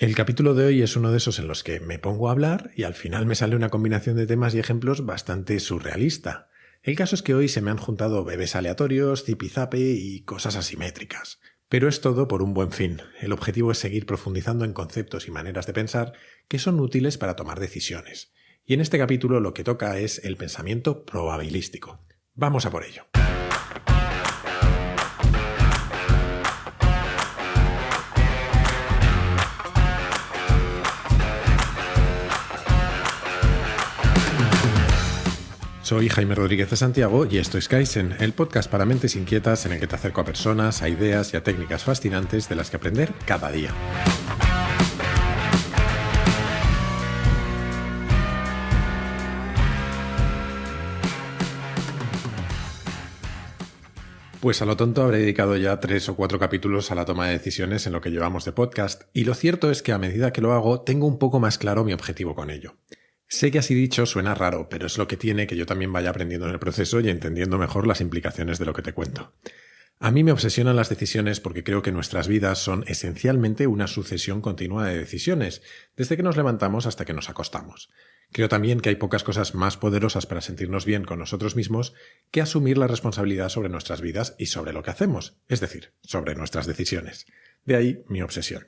El capítulo de hoy es uno de esos en los que me pongo a hablar y al final me sale una combinación de temas y ejemplos bastante surrealista. El caso es que hoy se me han juntado bebés aleatorios, zipizape y cosas asimétricas. Pero es todo por un buen fin. El objetivo es seguir profundizando en conceptos y maneras de pensar que son útiles para tomar decisiones. Y en este capítulo lo que toca es el pensamiento probabilístico. Vamos a por ello. Soy Jaime Rodríguez de Santiago y esto es Kaizen, el podcast para mentes inquietas en el que te acerco a personas, a ideas y a técnicas fascinantes de las que aprender cada día. Pues a lo tonto habré dedicado ya 3 o 4 capítulos a la toma de decisiones en lo que llevamos de podcast, y lo cierto es que a medida que lo hago tengo un poco más claro mi objetivo con ello. Sé que así dicho suena raro, pero es lo que tiene que yo también vaya aprendiendo en el proceso y entendiendo mejor las implicaciones de lo que te cuento. A mí me obsesionan las decisiones porque creo que nuestras vidas son esencialmente una sucesión continua de decisiones, desde que nos levantamos hasta que nos acostamos. Creo también que hay pocas cosas más poderosas para sentirnos bien con nosotros mismos que asumir la responsabilidad sobre nuestras vidas y sobre lo que hacemos, es decir, sobre nuestras decisiones. De ahí mi obsesión.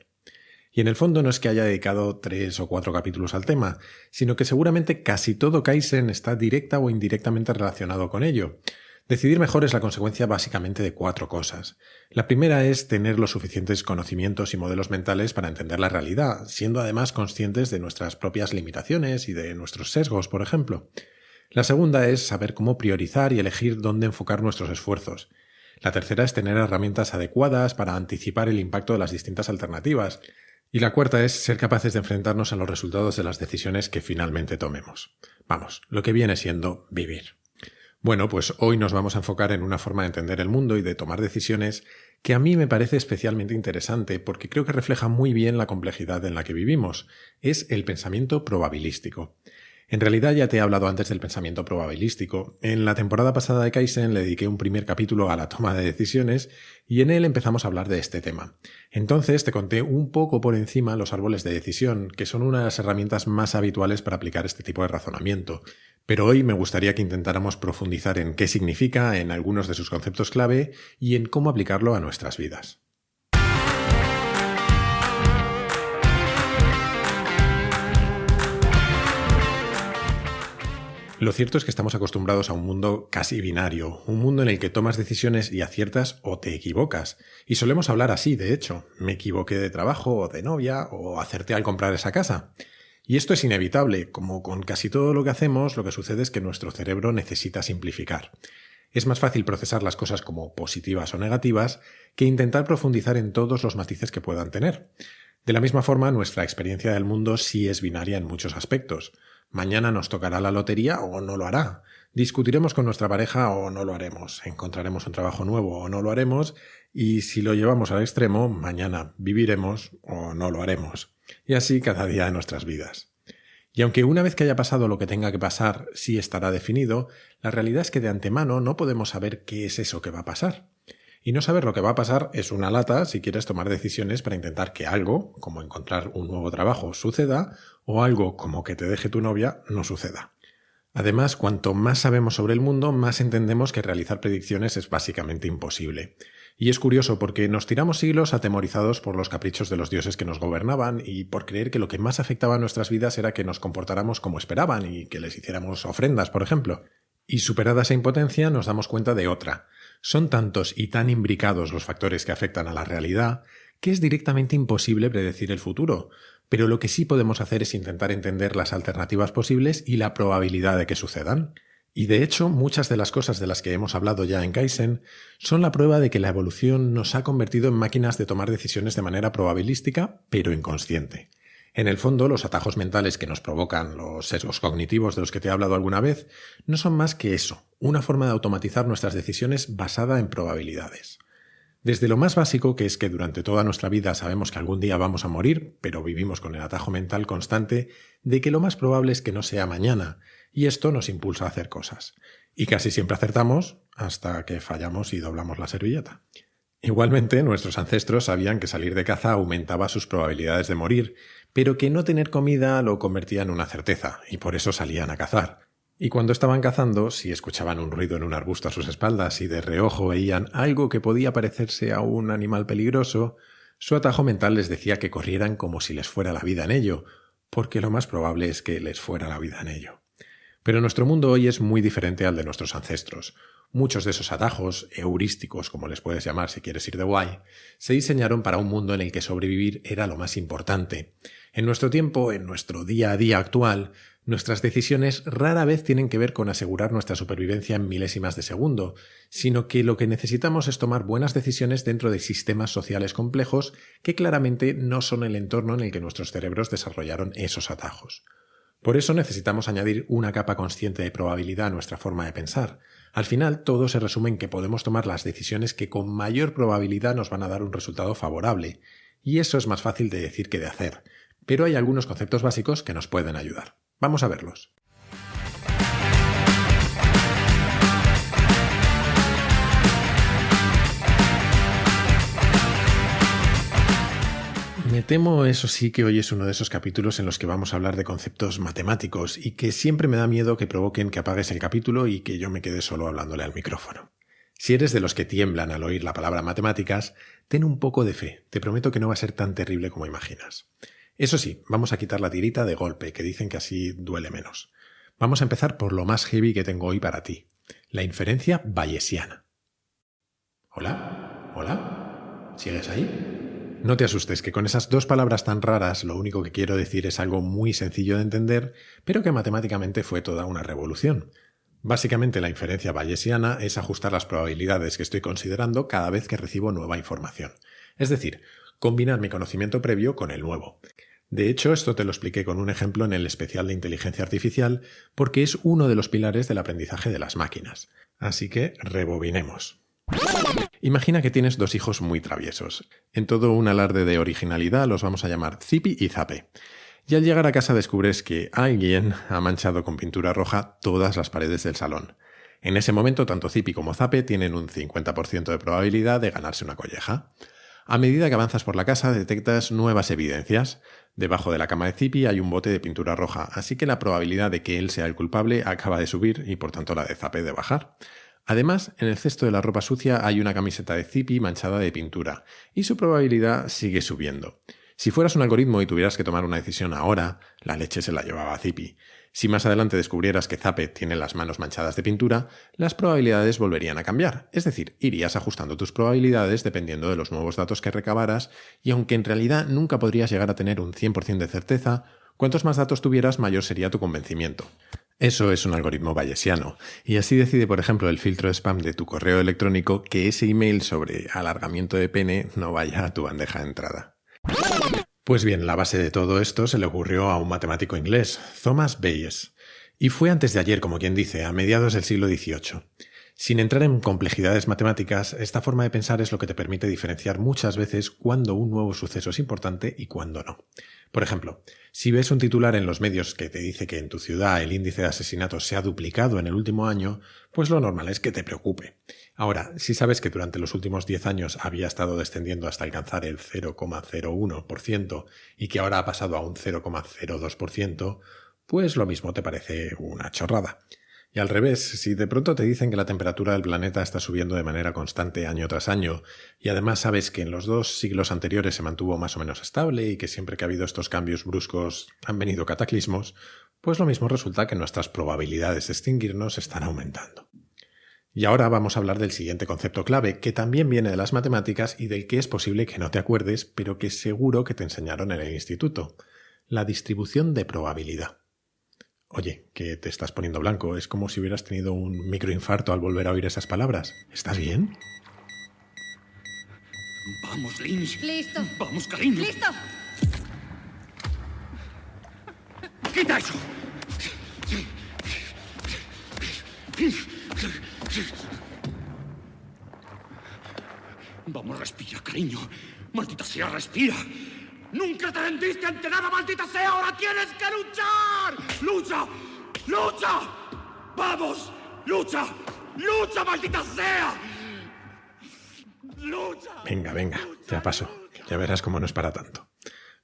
Y en el fondo no es que haya dedicado 3 o 4 capítulos al tema, sino que seguramente casi todo Kaizen está directa o indirectamente relacionado con ello. Decidir mejor es la consecuencia básicamente de 4 cosas. La primera es tener los suficientes conocimientos y modelos mentales para entender la realidad, siendo además conscientes de nuestras propias limitaciones y de nuestros sesgos, por ejemplo. La segunda es saber cómo priorizar y elegir dónde enfocar nuestros esfuerzos. La tercera es tener herramientas adecuadas para anticipar el impacto de las distintas alternativas. Y la cuarta es ser capaces de enfrentarnos a los resultados de las decisiones que finalmente tomemos. Vamos, lo que viene siendo vivir. Bueno, pues hoy nos vamos a enfocar en una forma de entender el mundo y de tomar decisiones que a mí me parece especialmente interesante porque creo que refleja muy bien la complejidad en la que vivimos. Es el pensamiento probabilístico. En realidad ya te he hablado antes del pensamiento probabilístico. En la temporada pasada de Kaizen le dediqué un primer capítulo a la toma de decisiones y en él empezamos a hablar de este tema. Entonces te conté un poco por encima los árboles de decisión, que son una de las herramientas más habituales para aplicar este tipo de razonamiento. Pero hoy me gustaría que intentáramos profundizar en qué significa, en algunos de sus conceptos clave y en cómo aplicarlo a nuestras vidas. Lo cierto es que estamos acostumbrados a un mundo casi binario, un mundo en el que tomas decisiones y aciertas o te equivocas. Y solemos hablar así, de hecho. Me equivoqué de trabajo o de novia o acerté al comprar esa casa. Y esto es inevitable. Como con casi todo lo que hacemos, lo que sucede es que nuestro cerebro necesita simplificar. Es más fácil procesar las cosas como positivas o negativas que intentar profundizar en todos los matices que puedan tener. De la misma forma, nuestra experiencia del mundo sí es binaria en muchos aspectos. Mañana nos tocará la lotería o no lo hará. Discutiremos con nuestra pareja o no lo haremos. Encontraremos un trabajo nuevo o no lo haremos. Y si lo llevamos al extremo, mañana viviremos o no lo haremos. Y así cada día de nuestras vidas. Y aunque una vez que haya pasado lo que tenga que pasar sí estará definido, la realidad es que de antemano no podemos saber qué es eso que va a pasar. Y no saber lo que va a pasar es una lata si quieres tomar decisiones para intentar que algo, como encontrar un nuevo trabajo, suceda, o algo como que te deje tu novia, no suceda. Además, cuanto más sabemos sobre el mundo, más entendemos que realizar predicciones es básicamente imposible. Y es curioso porque nos tiramos siglos atemorizados por los caprichos de los dioses que nos gobernaban y por creer que lo que más afectaba a nuestras vidas era que nos comportáramos como esperaban y que les hiciéramos ofrendas, por ejemplo. Y superada esa impotencia nos damos cuenta de otra. Son tantos y tan imbricados los factores que afectan a la realidad que es directamente imposible predecir el futuro, pero lo que sí podemos hacer es intentar entender las alternativas posibles y la probabilidad de que sucedan. Y de hecho, muchas de las cosas de las que hemos hablado ya en Kaizen son la prueba de que la evolución nos ha convertido en máquinas de tomar decisiones de manera probabilística, pero inconsciente. En el fondo, los atajos mentales que nos provocan los sesgos cognitivos de los que te he hablado alguna vez no son más que eso, una forma de automatizar nuestras decisiones basada en probabilidades. Desde lo más básico, que es que durante toda nuestra vida sabemos que algún día vamos a morir, pero vivimos con el atajo mental constante de que lo más probable es que no sea mañana, y esto nos impulsa a hacer cosas. Y casi siempre acertamos hasta que fallamos y doblamos la servilleta. Igualmente, nuestros ancestros sabían que salir de caza aumentaba sus probabilidades de morir, pero que no tener comida lo convertía en una certeza, y por eso salían a cazar. Y cuando estaban cazando, si escuchaban un ruido en un arbusto a sus espaldas y de reojo veían algo que podía parecerse a un animal peligroso, su atajo mental les decía que corrieran como si les fuera la vida en ello, porque lo más probable es que les fuera la vida en ello. Pero nuestro mundo hoy es muy diferente al de nuestros ancestros. Muchos de esos atajos, heurísticos como les puedes llamar si quieres ir de guay, se diseñaron para un mundo en el que sobrevivir era lo más importante. En nuestro tiempo, en nuestro día a día actual, nuestras decisiones rara vez tienen que ver con asegurar nuestra supervivencia en milésimas de segundo, sino que lo que necesitamos es tomar buenas decisiones dentro de sistemas sociales complejos que claramente no son el entorno en el que nuestros cerebros desarrollaron esos atajos. Por eso necesitamos añadir una capa consciente de probabilidad a nuestra forma de pensar. Al final, todo se resume en que podemos tomar las decisiones que con mayor probabilidad nos van a dar un resultado favorable, y eso es más fácil de decir que de hacer, pero hay algunos conceptos básicos que nos pueden ayudar. Vamos a verlos. Me temo, eso sí, que hoy es uno de esos capítulos en los que vamos a hablar de conceptos matemáticos y que siempre me da miedo que provoquen que apagues el capítulo y que yo me quede solo hablándole al micrófono. Si eres de los que tiemblan al oír la palabra matemáticas, ten un poco de fe, te prometo que no va a ser tan terrible como imaginas. Eso sí, vamos a quitar la tirita de golpe, que dicen que así duele menos. Vamos a empezar por lo más heavy que tengo hoy para ti, la inferencia bayesiana. ¿Hola? ¿Hola? ¿Sigues ahí? No te asustes, que con esas dos palabras tan raras lo único que quiero decir es algo muy sencillo de entender, pero que matemáticamente fue toda una revolución. Básicamente la inferencia bayesiana es ajustar las probabilidades que estoy considerando cada vez que recibo nueva información. Es decir, combinar mi conocimiento previo con el nuevo. De hecho, esto te lo expliqué con un ejemplo en el especial de inteligencia artificial, porque es uno de los pilares del aprendizaje de las máquinas. Así que rebobinemos. Imagina que tienes dos hijos muy traviesos. En todo un alarde de originalidad los vamos a llamar Zipi y Zape. Y al llegar a casa descubres que alguien ha manchado con pintura roja todas las paredes del salón. En ese momento, tanto Zipi como Zape tienen un 50% de probabilidad de ganarse una colleja. A medida que avanzas por la casa, detectas nuevas evidencias. Debajo de la cama de Zipi hay un bote de pintura roja, así que la probabilidad de que él sea el culpable acaba de subir y por tanto la de Zape de bajar. Además, en el cesto de la ropa sucia hay una camiseta de Zipi manchada de pintura, y su probabilidad sigue subiendo. Si fueras un algoritmo y tuvieras que tomar una decisión ahora, la leche se la llevaba a Zipi. Si más adelante descubrieras que Zape tiene las manos manchadas de pintura, las probabilidades volverían a cambiar, es decir, irías ajustando tus probabilidades dependiendo de los nuevos datos que recabaras, y aunque en realidad nunca podrías llegar a tener un 100% de certeza, cuantos más datos tuvieras, mayor sería tu convencimiento. Eso es un algoritmo bayesiano, y así decide, por ejemplo, el filtro de spam de tu correo electrónico que ese email sobre alargamiento de pene no vaya a tu bandeja de entrada. Pues bien, la base de todo esto se le ocurrió a un matemático inglés, Thomas Bayes, y fue antes de ayer, como quien dice, a mediados del siglo XVIII. Sin entrar en complejidades matemáticas, esta forma de pensar es lo que te permite diferenciar muchas veces cuándo un nuevo suceso es importante y cuándo no. Por ejemplo, si ves un titular en los medios que te dice que en tu ciudad el índice de asesinatos se ha duplicado en el último año, pues lo normal es que te preocupe. Ahora, si sabes que durante los últimos 10 años había estado descendiendo hasta alcanzar el 0,01% y que ahora ha pasado a un 0,02%, pues lo mismo te parece una chorrada. Y al revés, si de pronto te dicen que la temperatura del planeta está subiendo de manera constante año tras año, y además sabes que en los 2 siglos anteriores se mantuvo más o menos estable y que siempre que ha habido estos cambios bruscos han venido cataclismos, pues lo mismo resulta que nuestras probabilidades de extinguirnos están aumentando. Y ahora vamos a hablar del siguiente concepto clave, que también viene de las matemáticas y del que es posible que no te acuerdes, pero que seguro que te enseñaron en el instituto: la distribución de probabilidad. Oye, que te estás poniendo blanco, es como si hubieras tenido un microinfarto al volver a oír esas palabras. ¿Estás bien? Vamos, Lynch. Listo. Vamos, cariño. ¡Listo! ¡Quita eso! Vamos, respira, cariño. Maldita sea, respira. ¡Nunca te rendiste ante nada, maldita sea! ¡Ahora tienes que luchar! ¡Lucha! ¡Lucha! ¡Vamos! ¡Lucha! ¡Lucha, maldita sea! Venga, ya pasó. Ya verás cómo no es para tanto.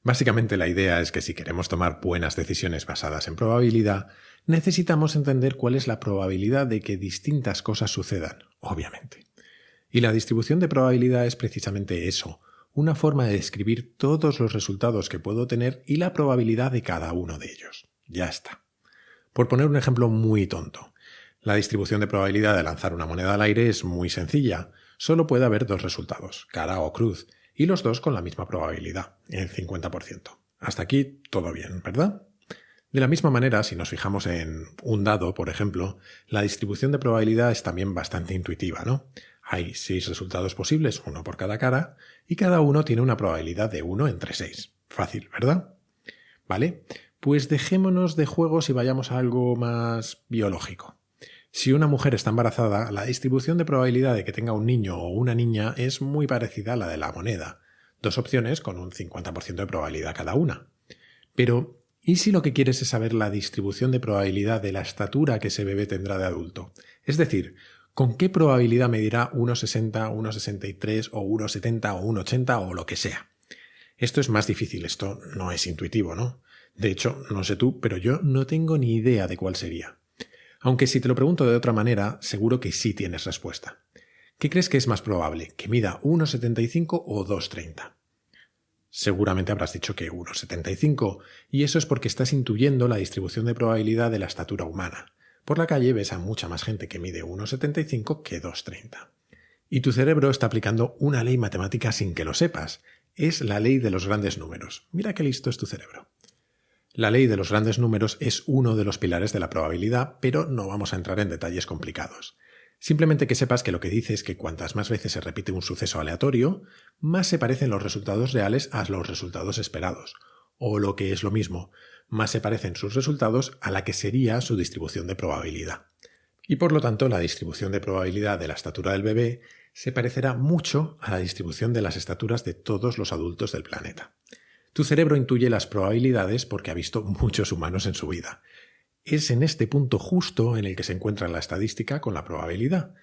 Básicamente la idea es que si queremos tomar buenas decisiones basadas en probabilidad, necesitamos entender cuál es la probabilidad de que distintas cosas sucedan, obviamente. Y la distribución de probabilidad es precisamente eso, una forma de describir todos los resultados que puedo tener y la probabilidad de cada uno de ellos. Ya está. Por poner un ejemplo muy tonto, la distribución de probabilidad de lanzar una moneda al aire es muy sencilla. Solo puede haber dos resultados, cara o cruz, y los dos con la misma probabilidad, el 50%. Hasta aquí todo bien, ¿verdad? De la misma manera, si nos fijamos en un dado, por ejemplo, la distribución de probabilidad es también bastante intuitiva, ¿no? Hay 6 resultados posibles, uno por cada cara, y cada uno tiene una probabilidad de 1 entre 6. Fácil, ¿verdad? ¿Vale? Pues dejémonos de juegos y vayamos a algo más biológico. Si una mujer está embarazada, la distribución de probabilidad de que tenga un niño o una niña es muy parecida a la de la moneda. 2 opciones con un 50% de probabilidad cada una. Pero, ¿y si lo que quieres es saber la distribución de probabilidad de la estatura que ese bebé tendrá de adulto? Es decir, ¿con qué probabilidad medirá 1,60, 1,63 o 1,70 o 1,80 o lo que sea? Esto es más difícil, esto no es intuitivo, ¿no? De hecho, no sé tú, pero yo no tengo ni idea de cuál sería. Aunque si te lo pregunto de otra manera, seguro que sí tienes respuesta. ¿Qué crees que es más probable, que mida 1,75 o 2,30? Seguramente habrás dicho que 1,75, y eso es porque estás intuyendo la distribución de probabilidad de la estatura humana. Por la calle ves a mucha más gente que mide 1,75 que 2,30. Y tu cerebro está aplicando una ley matemática sin que lo sepas. Es la ley de los grandes números. Mira qué listo es tu cerebro. La ley de los grandes números es uno de los pilares de la probabilidad, pero no vamos a entrar en detalles complicados. Simplemente que sepas que lo que dice es que cuantas más veces se repite un suceso aleatorio, más se parecen los resultados reales a los resultados esperados. O lo que es lo mismo, más se parecen sus resultados a la que sería su distribución de probabilidad. Y por lo tanto, la distribución de probabilidad de la estatura del bebé se parecerá mucho a la distribución de las estaturas de todos los adultos del planeta. Tu cerebro intuye las probabilidades porque ha visto muchos humanos en su vida. Es en este punto justo en el que se encuentra la estadística con la probabilidad.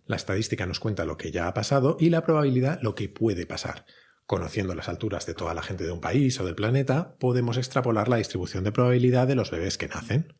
La estadística nos cuenta lo que ya ha pasado y la probabilidad lo que puede pasar. Conociendo las alturas de toda la gente de un país o del planeta, podemos extrapolar la distribución de probabilidad de los bebés que nacen.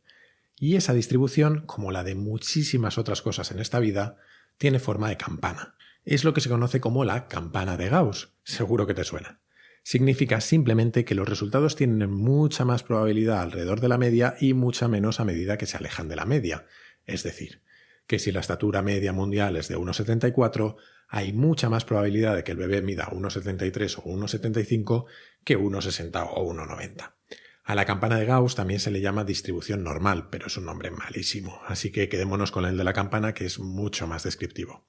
Y esa distribución, como la de muchísimas otras cosas en esta vida, tiene forma de campana. Es lo que se conoce como la campana de Gauss. Seguro que te suena. Significa simplemente que los resultados tienen mucha más probabilidad alrededor de la media y mucha menos a medida que se alejan de la media. Es decir, que si la estatura media mundial es de 1,74, hay mucha más probabilidad de que el bebé mida 1,73 o 1,75 que 1,60 o 1,90. A la campana de Gauss también se le llama distribución normal, pero es un nombre malísimo, así que quedémonos con el de la campana, que es mucho más descriptivo.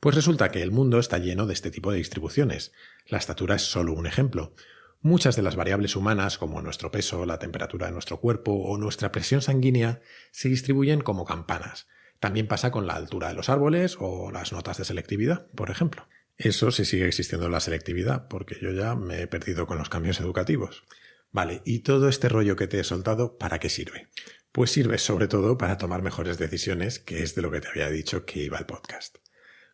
Pues resulta que el mundo está lleno de este tipo de distribuciones. La estatura es solo un ejemplo. Muchas de las variables humanas, como nuestro peso, la temperatura de nuestro cuerpo o nuestra presión sanguínea, se distribuyen como campanas. También pasa con la altura de los árboles o las notas de selectividad, por ejemplo. Eso sí sigue existiendo la selectividad, porque yo ya me he perdido con los cambios educativos. Vale, ¿y todo este rollo que te he soltado, para qué sirve? Pues sirve sobre todo para tomar mejores decisiones, que es de lo que te había dicho que iba el podcast.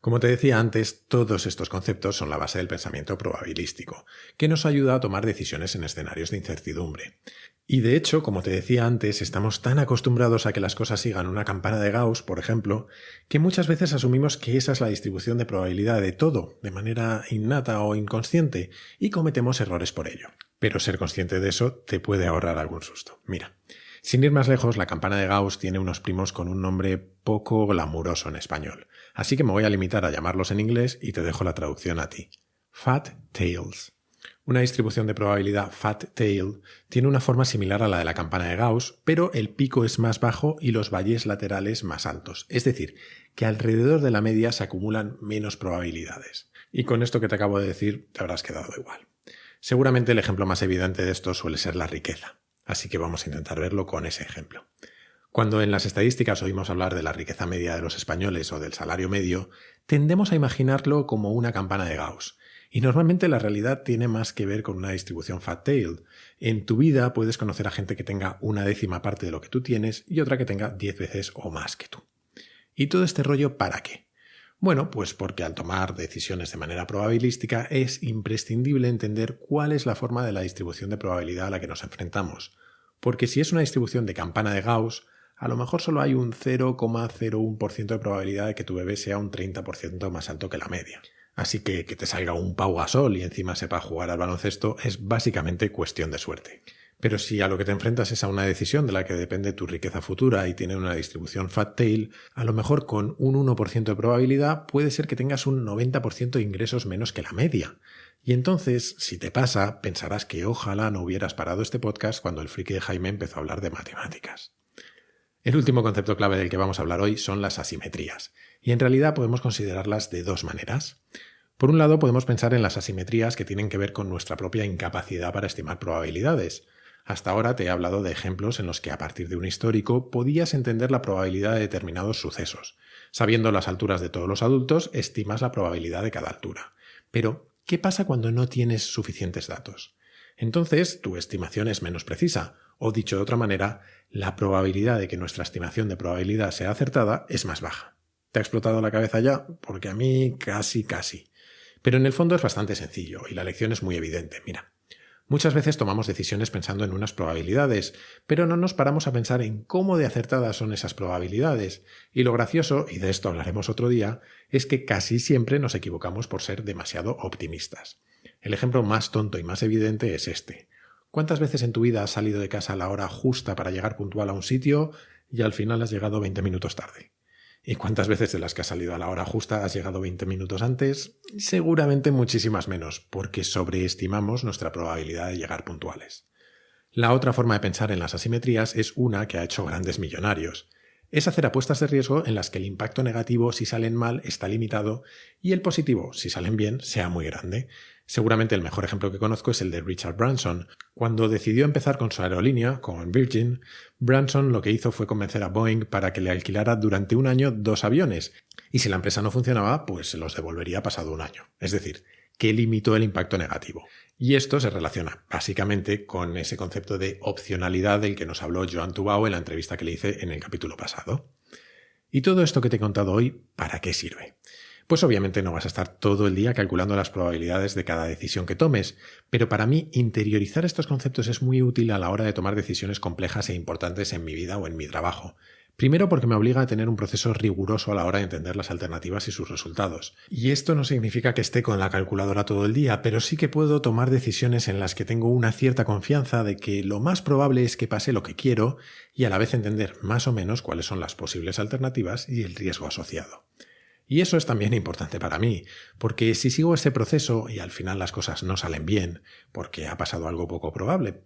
Como te decía antes, todos estos conceptos son la base del pensamiento probabilístico, que nos ayuda a tomar decisiones en escenarios de incertidumbre. Y de hecho, como te decía antes, estamos tan acostumbrados a que las cosas sigan una campana de Gauss, por ejemplo, que muchas veces asumimos que esa es la distribución de probabilidad de todo, de manera innata o inconsciente, y cometemos errores por ello. Pero ser consciente de eso te puede ahorrar algún susto. Mira, sin ir más lejos, la campana de Gauss tiene unos primos con un nombre poco glamuroso en español, así que me voy a limitar a llamarlos en inglés y te dejo la traducción a ti. Fat tails. Una distribución de probabilidad fat tail tiene una forma similar a la de la campana de Gauss, pero el pico es más bajo y los valles laterales más altos. Es decir, que alrededor de la media se acumulan menos probabilidades. Y con esto que te acabo de decir, te habrás quedado igual. Seguramente el ejemplo más evidente de esto suele ser la riqueza. Así que vamos a intentar verlo con ese ejemplo. Cuando en las estadísticas oímos hablar de la riqueza media de los españoles o del salario medio, tendemos a imaginarlo como una campana de Gauss. Y normalmente la realidad tiene más que ver con una distribución fat tail. En tu vida puedes conocer a gente que tenga 1/10 parte de lo que tú tienes y otra que tenga 10 veces o más que tú. ¿Y todo este rollo para qué? Bueno, pues porque al tomar decisiones de manera probabilística es imprescindible entender cuál es la forma de la distribución de probabilidad a la que nos enfrentamos. Porque si es una distribución de campana de Gauss, a lo mejor solo hay un 0,01% de probabilidad de que tu bebé sea un 30% más alto que la media. Así que te salga un Pau Gasol y encima sepa jugar al baloncesto es básicamente cuestión de suerte. Pero si a lo que te enfrentas es a una decisión de la que depende tu riqueza futura y tiene una distribución fat tail, a lo mejor con un 1% de probabilidad puede ser que tengas un 90% de ingresos menos que la media. Y entonces, si te pasa, pensarás que ojalá no hubieras parado este podcast cuando el friki de Jaime empezó a hablar de matemáticas. El último concepto clave del que vamos a hablar hoy son las asimetrías, y en realidad podemos considerarlas de dos maneras. Por un lado, podemos pensar en las asimetrías que tienen que ver con nuestra propia incapacidad para estimar probabilidades. Hasta ahora te he hablado de ejemplos en los que a partir de un histórico podías entender la probabilidad de determinados sucesos. Sabiendo las alturas de todos los adultos, estimas la probabilidad de cada altura. Pero, ¿qué pasa cuando no tienes suficientes datos? Entonces, tu estimación es menos precisa, o dicho de otra manera, la probabilidad de que nuestra estimación de probabilidad sea acertada es más baja. ¿Te ha explotado la cabeza ya? Porque a mí casi. Pero en el fondo es bastante sencillo y la lección es muy evidente. Mira. Muchas veces tomamos decisiones pensando en unas probabilidades, pero no nos paramos a pensar en cómo de acertadas son esas probabilidades. Y lo gracioso, y de esto hablaremos otro día, es que casi siempre nos equivocamos por ser demasiado optimistas. El ejemplo más tonto y más evidente es este. ¿Cuántas veces en tu vida has salido de casa a la hora justa para llegar puntual a un sitio y al final has llegado 20 minutos tarde? ¿Y cuántas veces de las que has salido a la hora justa has llegado 20 minutos antes? Seguramente muchísimas menos, porque sobreestimamos nuestra probabilidad de llegar puntuales. La otra forma de pensar en las asimetrías es una que ha hecho grandes millonarios. Es hacer apuestas de riesgo en las que el impacto negativo, si salen mal, está limitado y el positivo, si salen bien, sea muy grande. Seguramente el mejor ejemplo que conozco es el de Richard Branson. Cuando decidió empezar con su aerolínea, con Virgin, Branson lo que hizo fue convencer a Boeing para que le alquilara durante un año 2 aviones. Y si la empresa no funcionaba, pues se los devolvería pasado un año. Es decir, que limitó el impacto negativo. Y esto se relaciona básicamente con ese concepto de opcionalidad del que nos habló Joan Tubau en la entrevista que le hice en el capítulo pasado. Y todo esto que te he contado hoy, ¿para qué sirve? Pues obviamente no vas a estar todo el día calculando las probabilidades de cada decisión que tomes, pero para mí interiorizar estos conceptos es muy útil a la hora de tomar decisiones complejas e importantes en mi vida o en mi trabajo. Primero porque me obliga a tener un proceso riguroso a la hora de entender las alternativas y sus resultados. Y esto no significa que esté con la calculadora todo el día, pero sí que puedo tomar decisiones en las que tengo una cierta confianza de que lo más probable es que pase lo que quiero y a la vez entender más o menos cuáles son las posibles alternativas y el riesgo asociado. Y eso es también importante para mí, porque si sigo ese proceso y al final las cosas no salen bien, porque ha pasado algo poco probable,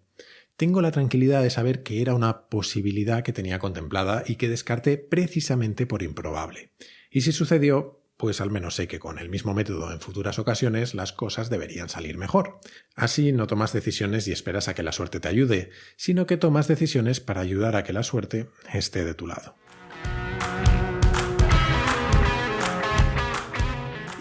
tengo la tranquilidad de saber que era una posibilidad que tenía contemplada y que descarté precisamente por improbable. Y si sucedió, pues al menos sé que con el mismo método en futuras ocasiones las cosas deberían salir mejor. Así no tomas decisiones y esperas a que la suerte te ayude, sino que tomas decisiones para ayudar a que la suerte esté de tu lado.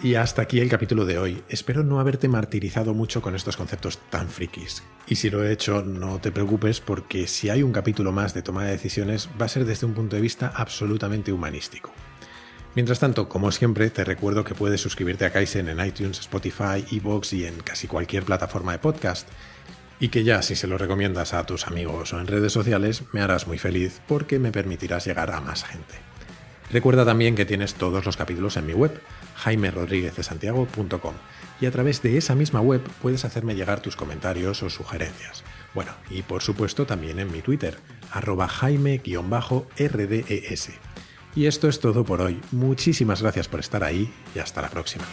Y hasta aquí el capítulo de hoy. Espero no haberte martirizado mucho con estos conceptos tan frikis. Y si lo he hecho, no te preocupes porque si hay un capítulo más de toma de decisiones va a ser desde un punto de vista absolutamente humanístico. Mientras tanto, como siempre, te recuerdo que puedes suscribirte a Kaizen en iTunes, Spotify, iVoox y en casi cualquier plataforma de podcast. Y que ya si se lo recomiendas a tus amigos o en redes sociales me harás muy feliz porque me permitirás llegar a más gente. Recuerda también que tienes todos los capítulos en mi web, jaimerodriguezdesantiago.com, y a través de esa misma web puedes hacerme llegar tus comentarios o sugerencias. Bueno, y por supuesto también en mi Twitter, @jaime_rdes. Y esto es todo por hoy. Muchísimas gracias por estar ahí y hasta la próxima.